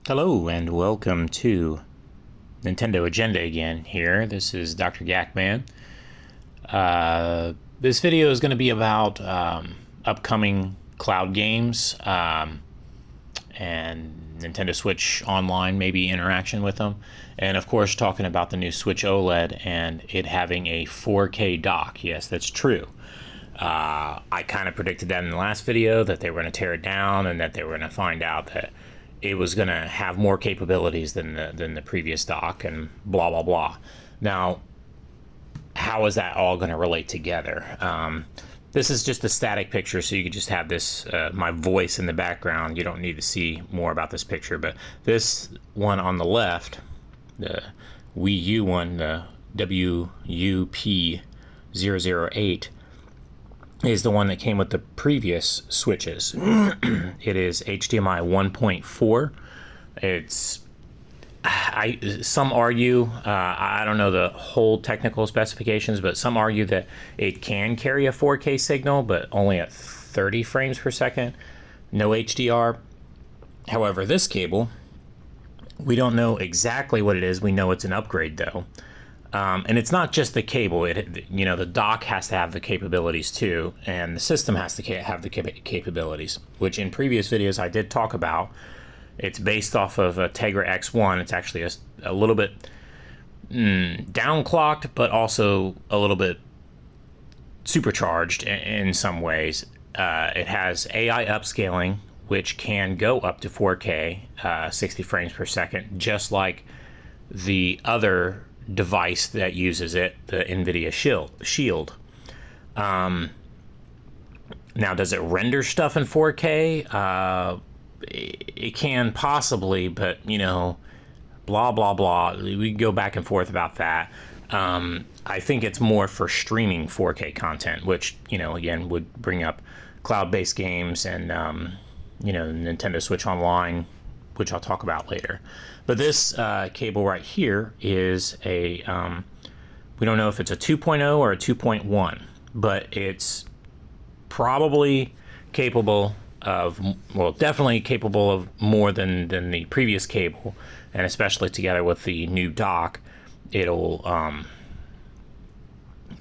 Hello and welcome to Nintendo Agenda again here. This is Dr. Gakman. This video is going to be about upcoming cloud games and Nintendo Switch Online, maybe interaction with them. And of course talking about the new Switch OLED and it having a 4K dock. Yes, that's true. I kind of predicted that in the last video, that they were going to tear it down and that they were going to find out that it was going to have more capabilities than the previous dock and blah, blah, blah. Now, how is that all going to relate together? This is just a static picture, so you can just have this, my voice in the background. You don't need to see more about this picture, but this one on the left, the Wii U one, the WUP008, is the one that came with the previous Switches. It is HDMI 1.4. It's, some argue, I don't know the whole technical specifications, but some argue that it can carry a 4K signal, but only at 30 frames per second, no HDR. However, this cable, we don't know exactly what it is. We know it's an upgrade though. And it's not just the cable. The dock has to have the capabilities too, and the system has to have the capabilities, which in previous videos I did talk about. It's based off of a Tegra X1. It's actually a little bit downclocked, but also a little bit supercharged in some ways. It has AI upscaling, which can go up to 4K, 60 frames per second, just like the other device that uses it, the NVIDIA Shield. Now, does it render stuff in 4K? It can possibly, but blah blah blah. We can go back and forth about that. I think it's more for streaming 4K content, which again would bring up cloud-based games and Nintendo Switch Online, which I'll talk about later. But this cable right here is a, we don't know if it's a 2.0 or a 2.1, but it's probably capable of, well, definitely capable of more than the previous cable, and especially together with the new dock, it'll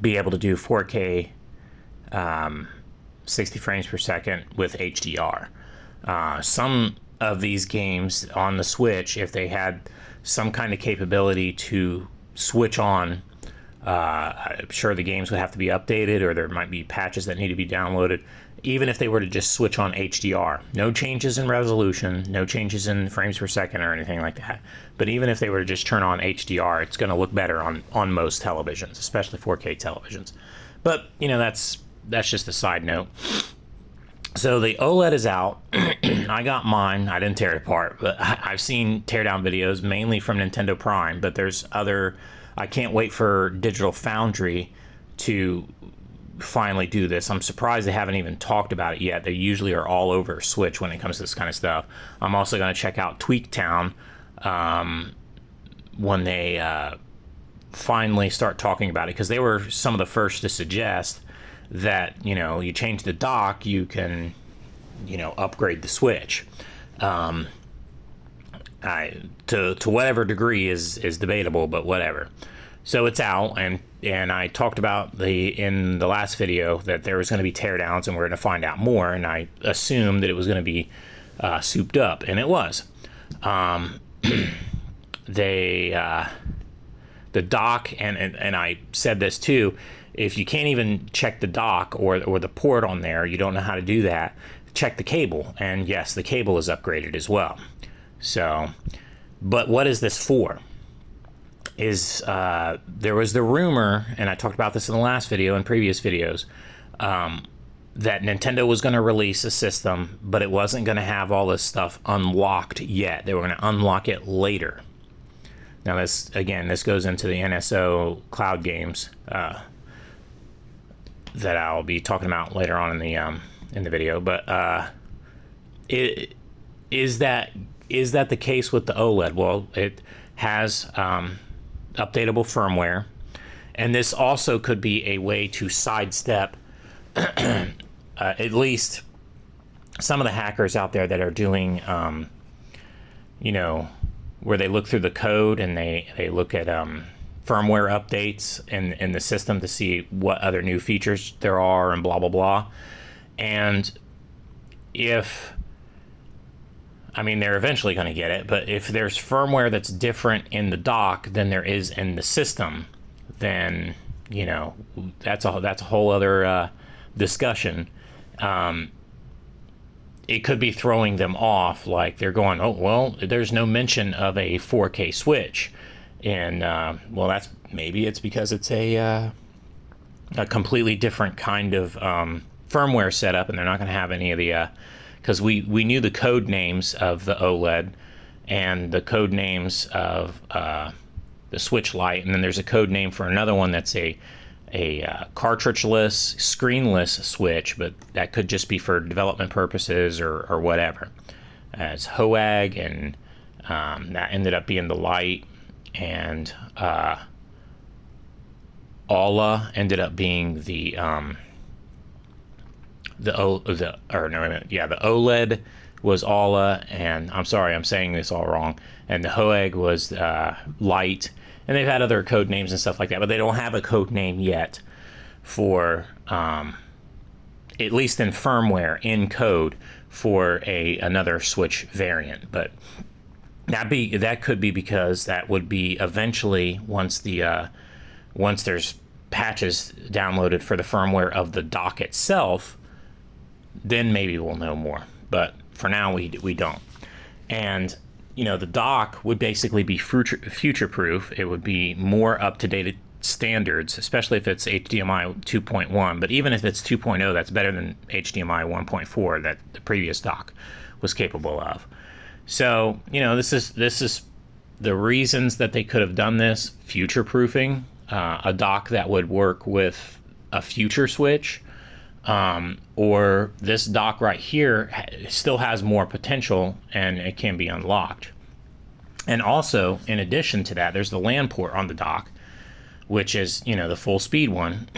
be able to do 4K 60 frames per second with HDR. Some of these games on the Switch, if they had some kind of capability to switch on, I'm sure the games would have to be updated, or there might be patches that need to be downloaded. Even if they were to just switch on HDR, no changes in resolution, no changes in frames per second or anything like that. But even if they were to just turn on HDR, it's going to look better on most televisions, especially 4K televisions. But that's just a side note. So the OLED is out. I got mine. I didn't tear it apart, but I've seen teardown videos mainly from Nintendo Prime, but there's other. I can't wait for Digital Foundry to finally do this. I'm surprised they haven't even talked about it yet. They usually are all over Switch when it comes to this kind of stuff. I'm also going to check out Tweaktown when they finally start talking about it, because they were some of the first to suggest that you change the dock, you can upgrade the Switch. To whatever degree is debatable, but whatever. So it's out, and I talked about in the last video that there was going to be teardowns, and we're going to find out more. And I assumed that it was going to be souped up, and it was. The dock, and I said this too. If you can't even check the dock or the port on there, you don't know how to do that, check the cable. And yes, the cable is upgraded as well. So, but what is this for? There was the rumor, and I talked about this in the last video and previous videos, that Nintendo was going to release a system, but it wasn't going to have all this stuff unlocked yet. They were going to unlock it later. Now this goes into the NSO cloud games, that I'll be talking about later on in the video. But is that the case with the OLED? Well, it has updatable firmware, and this also could be a way to sidestep at least some of the hackers out there that are doing you know, where they look through the code and they look at firmware updates in the system to see what other new features there are and blah, blah, blah. And they're eventually going to get it, but if there's firmware that's different in the dock than there is in the system, then, you know, that's a whole other discussion. It could be throwing them off, like they're going, oh, well, there's no mention of a 4K switch. And, well, maybe it's because it's a completely different kind of firmware setup, and they're not going to have any of the, because we knew the code names of the OLED and the code names of the switch light, and then there's a code name for another one that's a cartridgeless, screenless switch, but that could just be for development purposes or whatever. It's HOAG, and that ended up being the light, and ALA ended up being the OLED was ALA, and I'm sorry, I'm saying this all wrong, and the HOAG was light. And they've had other code names and stuff like that, but they don't have a code name yet for, at least in firmware, in code, for another switch variant. But that could be because that would be eventually, once there's patches downloaded for the firmware of the dock itself, then maybe we'll know more. But for now, we don't. And you know, the dock would basically be future-proof. It would be more up-to-date standards, especially if it's HDMI 2.1. But even if it's 2.0, that's better than HDMI 1.4 that the previous dock was capable of. So, you know, this is the reasons that they could have done this: future-proofing, a dock that would work with a future switch, or this dock right here still has more potential and it can be unlocked. And also, in addition to that, there's the LAN port on the dock, which is, you know, the full speed one.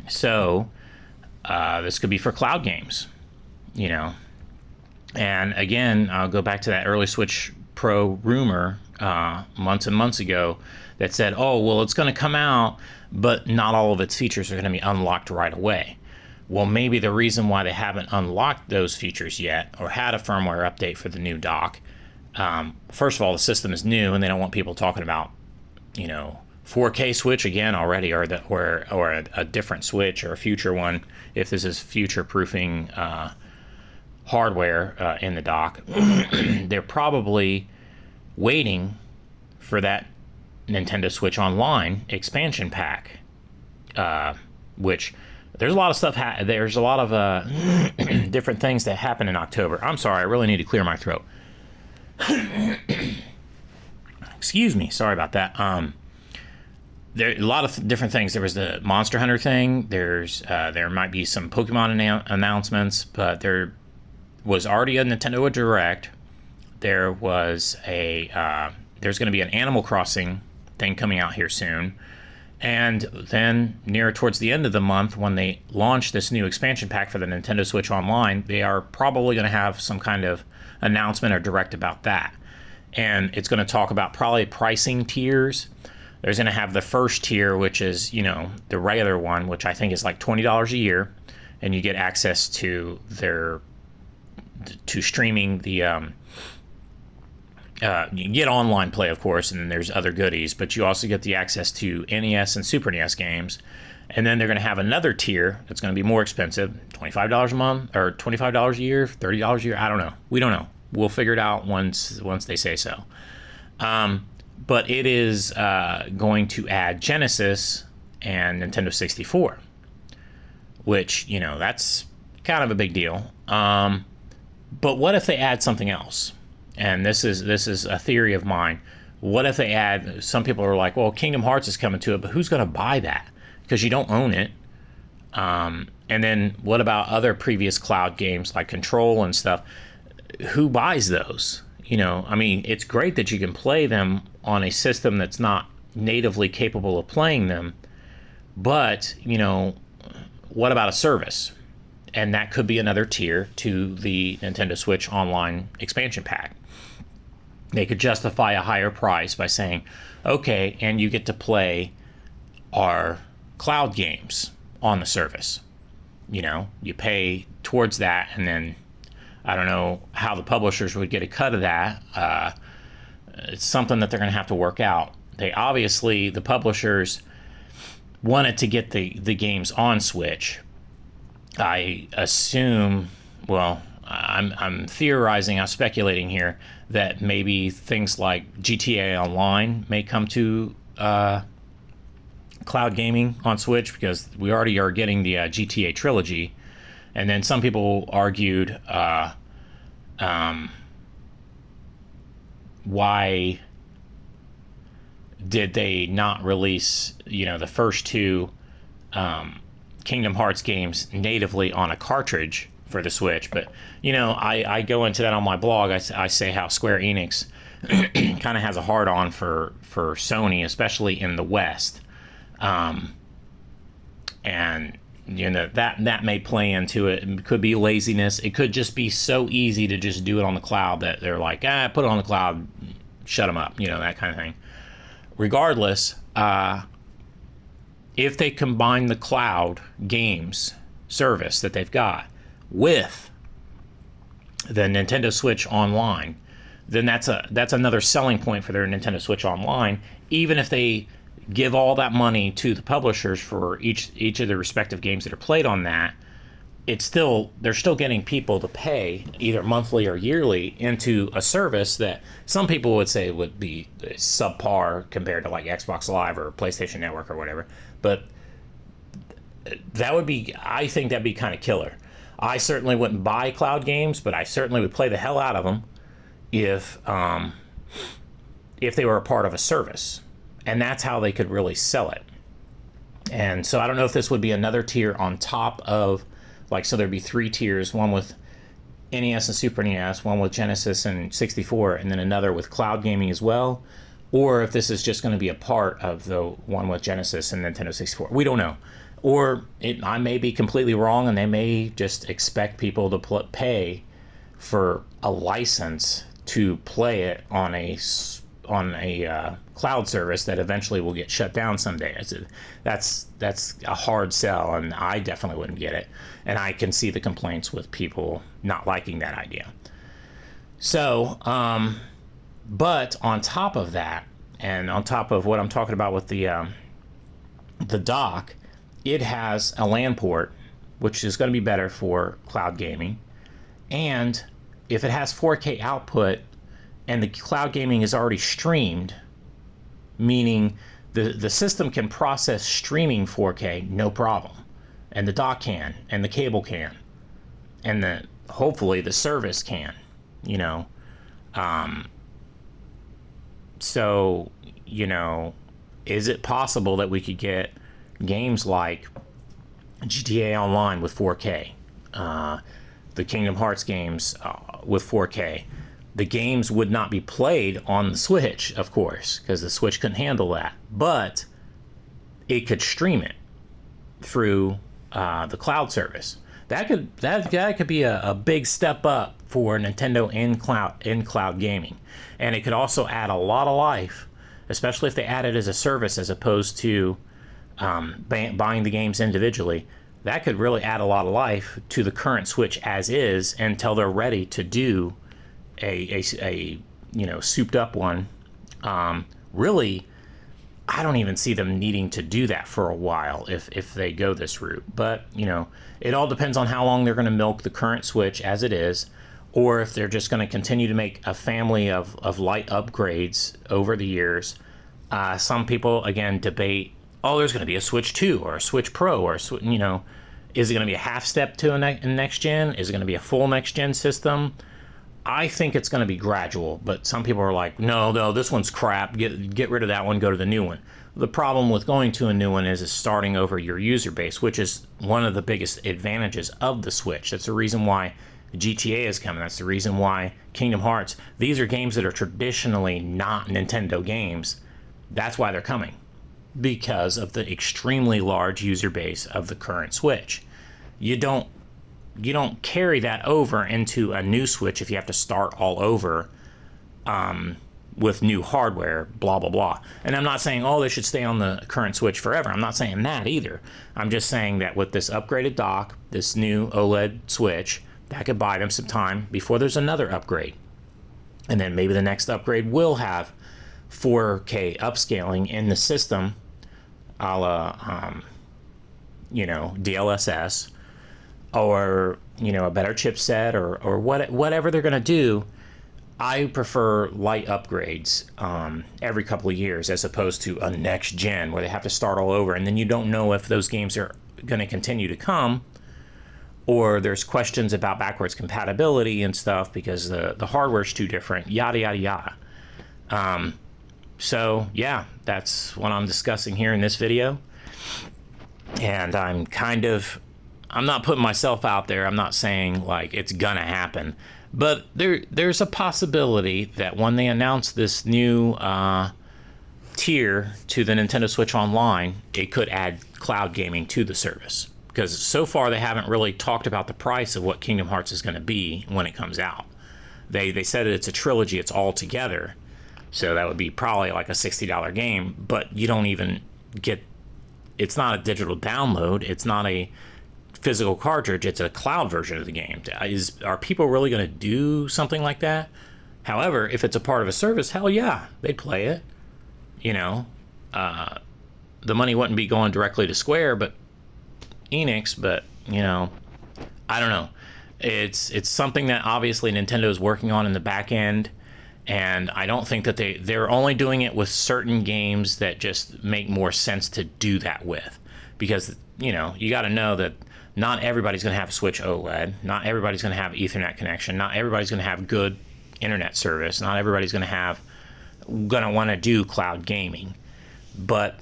So this could be for cloud games, you know. And again, I'll go back to that Early Switch Pro rumor months and months ago that said, oh, well, it's going to come out, but not all of its features are going to be unlocked right away. Well, maybe the reason why they haven't unlocked those features yet or had a firmware update for the new dock, first of all, the system is new and they don't want people talking about, you know, 4K switch again already, or a different switch or a future one, if this is future-proofing hardware in the dock. They're probably waiting for that Nintendo Switch Online expansion pack, which... There's a lot of stuff. There's a lot of different things that happen in October. I'm sorry, I really need to clear my throat. Excuse me. Sorry about that. There are a lot of different things. There was the Monster Hunter thing. There might be some Pokemon announcements, but there was already a Nintendo Direct. There was there's going to be an Animal Crossing thing coming out here soon. And then near towards the end of the month, when they launch this new expansion pack for the Nintendo Switch Online, they are probably going to have some kind of announcement or direct about that. And it's going to talk about probably pricing tiers. There's going to have the first tier, which is, you know, the regular one, which I think is like $20 a year. And you get access to streaming the... you get online play, of course, and then there's other goodies, but you also get the access to NES and Super NES games. And then they're going to have another tier that's going to be more expensive, $25 a month, or $25 a year, $30 a year. I don't know. We don't know. We'll figure it out once they say so. But it is going to add Genesis and Nintendo 64, which, you know, that's kind of a big deal. But what if they add something else? And this is a theory of mine. What if they add, some people are like, well, Kingdom Hearts is coming to it, but who's going to buy that? Because you don't own it. And then what about other previous cloud games like Control and stuff? Who buys those? You know, I mean, it's great that you can play them on a system that's not natively capable of playing them. But, you know, what about a service? And that could be another tier to the Nintendo Switch Online expansion pack. They could justify a higher price by saying, okay, and you get to play our cloud games on the service. You know, you pay towards that, and then I don't know how the publishers would get a cut of that. It's something that they're going to have to work out. They obviously, the publishers wanted to get the games on Switch. I assume, well, I'm theorizing, I'm speculating here, that maybe things like GTA Online may come to cloud gaming on Switch, because we already are getting the GTA trilogy. And then some people argued why did they not release, the first two Kingdom Hearts games natively on a cartridge for the Switch? But, I go into that on my blog. I say how Square Enix kind of has a hard-on for Sony, especially in the West. And that may play into it. It could be laziness. It could just be so easy to just do it on the cloud that they're like, put it on the cloud, shut them up, that kind of thing. Regardless, if they combine the cloud games service that they've got with the Nintendo Switch Online, then that's another selling point for their Nintendo Switch Online. Even if they give all that money to the publishers for each of the respective games that are played on that, they're still getting people to pay either monthly or yearly into a service that some people would say would be subpar compared to like Xbox Live or PlayStation Network or whatever. But I think that'd be kind of killer. I certainly wouldn't buy cloud games, but I certainly would play the hell out of them if they were a part of a service. And that's how they could really sell it. And so I don't know if this would be another tier on top of, so there'd be 3 tiers, one with NES and Super NES, one with Genesis and 64, and then another with cloud gaming as well. Or if this is just going to be a part of the one with Genesis and Nintendo 64. We don't know. Or I may be completely wrong, and they may just expect people to pay for a license to play it on a cloud service that eventually will get shut down someday. That's a hard sell, and I definitely wouldn't get it. And I can see the complaints with people not liking that idea. So, but on top of that, and on top of what I'm talking about with the dock, it has a LAN port, which is going to be better for cloud gaming. And if it has 4K output, and the cloud gaming is already streamed, meaning the system can process streaming 4K, no problem. And the dock can, and the cable can, and hopefully the service can, So, is it possible that we could get games like GTA Online with 4K, the Kingdom Hearts games with 4K? The games would not be played on the Switch, of course, because the Switch couldn't handle that. But it could stream it through the cloud service. That could be a big step up for Nintendo in cloud gaming, and it could also add a lot of life, especially if they add it as a service as opposed to buying the games individually. That could really add a lot of life to the current Switch as is until they're ready to do a souped up one. Really, I don't even see them needing to do that for a while if they go this route. But it all depends on how long they're going to milk the current Switch as it is, or if they're just going to continue to make a family of light upgrades over the years. Some people again debate, there's going to be a Switch 2 or a Switch Pro, or is it going to be a half step to a next gen? Is it going to be a full next gen system? I think it's going to be gradual, but some people are like, no, this one's crap. Get rid of that one, go to the new one. The problem with going to a new one is starting over your user base, which is one of the biggest advantages of the Switch. That's the reason why GTA is coming. That's the reason why Kingdom Hearts. These are games that are traditionally not Nintendo games. That's why they're coming, because of the extremely large user base of the current Switch. You don't carry that over into a new Switch if you have to start all over with new hardware, blah, blah, blah. And I'm not saying, oh, they should stay on the current Switch forever. I'm not saying that either. I'm just saying that with this upgraded dock, this new OLED Switch, that could buy them some time before there's another upgrade. And then maybe the next upgrade will have 4K upscaling in the system, a la, DLSS, or, a better chipset, or whatever they're going to do. I prefer light upgrades every couple of years as opposed to a next gen where they have to start all over, and then you don't know if those games are going to continue to come, or there's questions about backwards compatibility and stuff because the hardware's too different, yada, yada, yada. So, yeah, that's what I'm discussing here in this video. And I'm not putting myself out there. I'm not saying, like, it's gonna happen. But there's a possibility that when they announce this new tier to the Nintendo Switch Online, it could add cloud gaming to the service. Because so far they haven't really talked about the price of what Kingdom Hearts is going to be when it comes out. They said it's a trilogy, it's all together. So that would be probably like a $60 game, but you don't even get... It's not a digital download, it's not a physical cartridge, it's a cloud version of the game. Are people really going to do something like that? However, if it's a part of a service, hell yeah, they'd play it. The money wouldn't be going directly to Square, but Enix, but I don't know. It's something that obviously Nintendo is working on in the back end, and I don't think that they're only doing it with certain games that just make more sense to do that with, because you got to know that not everybody's going to have a Switch OLED, not everybody's going to have Ethernet connection, not everybody's going to have good internet service, not everybody's going to want to do cloud gaming. But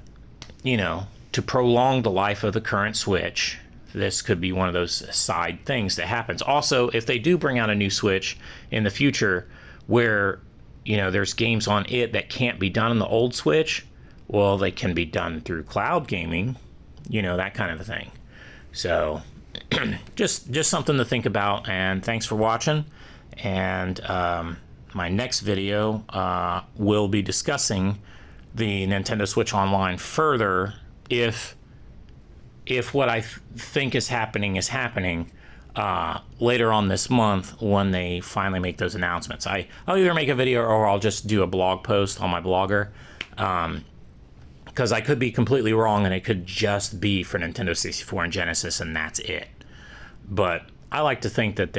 to prolong the life of the current Switch, this could be one of those side things that happens. Also, if they do bring out a new Switch in the future where there's games on it that can't be done on the old Switch, well, they can be done through cloud gaming, that kind of a thing. So just something to think about, and thanks for watching. And my next video will be discussing the Nintendo Switch Online further if what I think is happening later on this month when they finally make those announcements. I'll either make a video or I'll just do a blog post on my blogger, because I could be completely wrong and it could just be for Nintendo 64 and Genesis and that's it. But I like to think that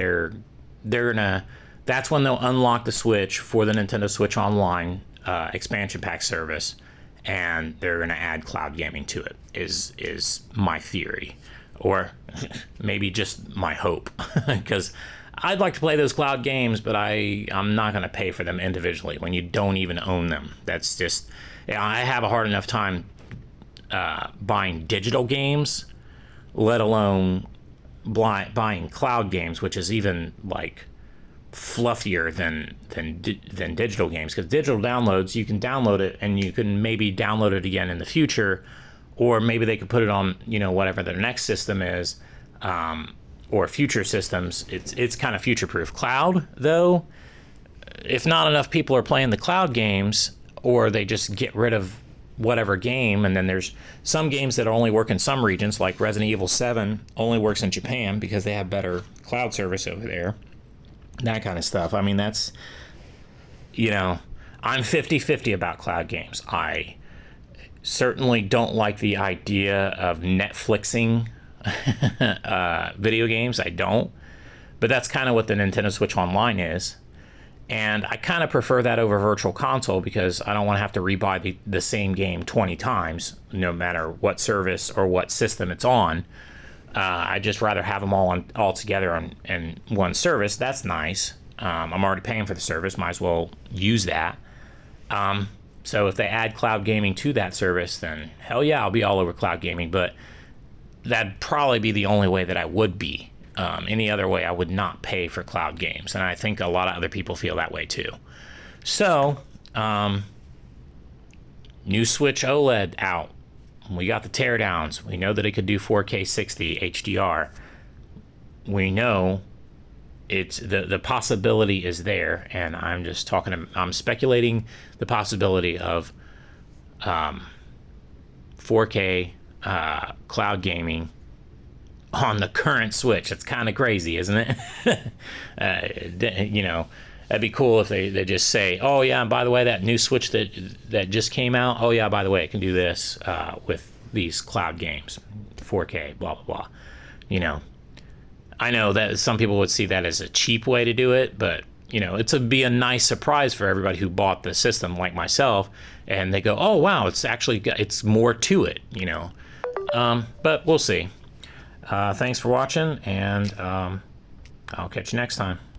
that's when they'll unlock the Switch for the Nintendo Switch Online expansion pack service, and they're going to add cloud gaming to it, is my theory. Or maybe just my hope, because I'd like to play those cloud games, but I'm not going to pay for them individually when you don't even own them. That's just... I have a hard enough time buying digital games, let alone buying cloud games, which is even like fluffier than digital games. Because digital downloads, you can download it and you can maybe download it again in the future, or maybe they could put it on whatever their next system is, or future systems. It's kind of future proof. Cloud though, if not enough people are playing the cloud games, or they just get rid of whatever game, and then there's some games that only work in some regions, like Resident Evil 7 only works in Japan because they have better cloud service over there, that kind of stuff. I mean, that's, I'm 50-50 about cloud games. I certainly don't like the idea of Netflixing video games. I don't, but that's kind of what the Nintendo Switch Online is. And I kind of prefer that over Virtual Console because I don't want to have to rebuy the same game 20 times, no matter what service or what system it's on. I'd just rather have them all together in one service. That's nice. I'm already paying for the service. Might as well use that. So if they add cloud gaming to that service, then hell yeah, I'll be all over cloud gaming. But that'd probably be the only way that I would be. Any other way, I would not pay for cloud games. And I think a lot of other people feel that way too. So, new Switch OLED out. We got the teardowns. We know that it could do 4K 60 HDR. We know it's the possibility is there, and I'm just I'm speculating the possibility of 4K cloud gaming on the current Switch. It's kind of crazy, isn't it? You know, that'd be cool if they just say, oh yeah, and by the way, that new Switch that just came out, oh yeah, by the way, it can do this with these cloud games, 4K, blah blah blah. You know, I know that some people would see that as a cheap way to do it, but you know, be a nice surprise for everybody who bought the system, like myself, and they go, oh wow, it's more to it, you know. But we'll see. Thanks for watching, and I'll catch you next time.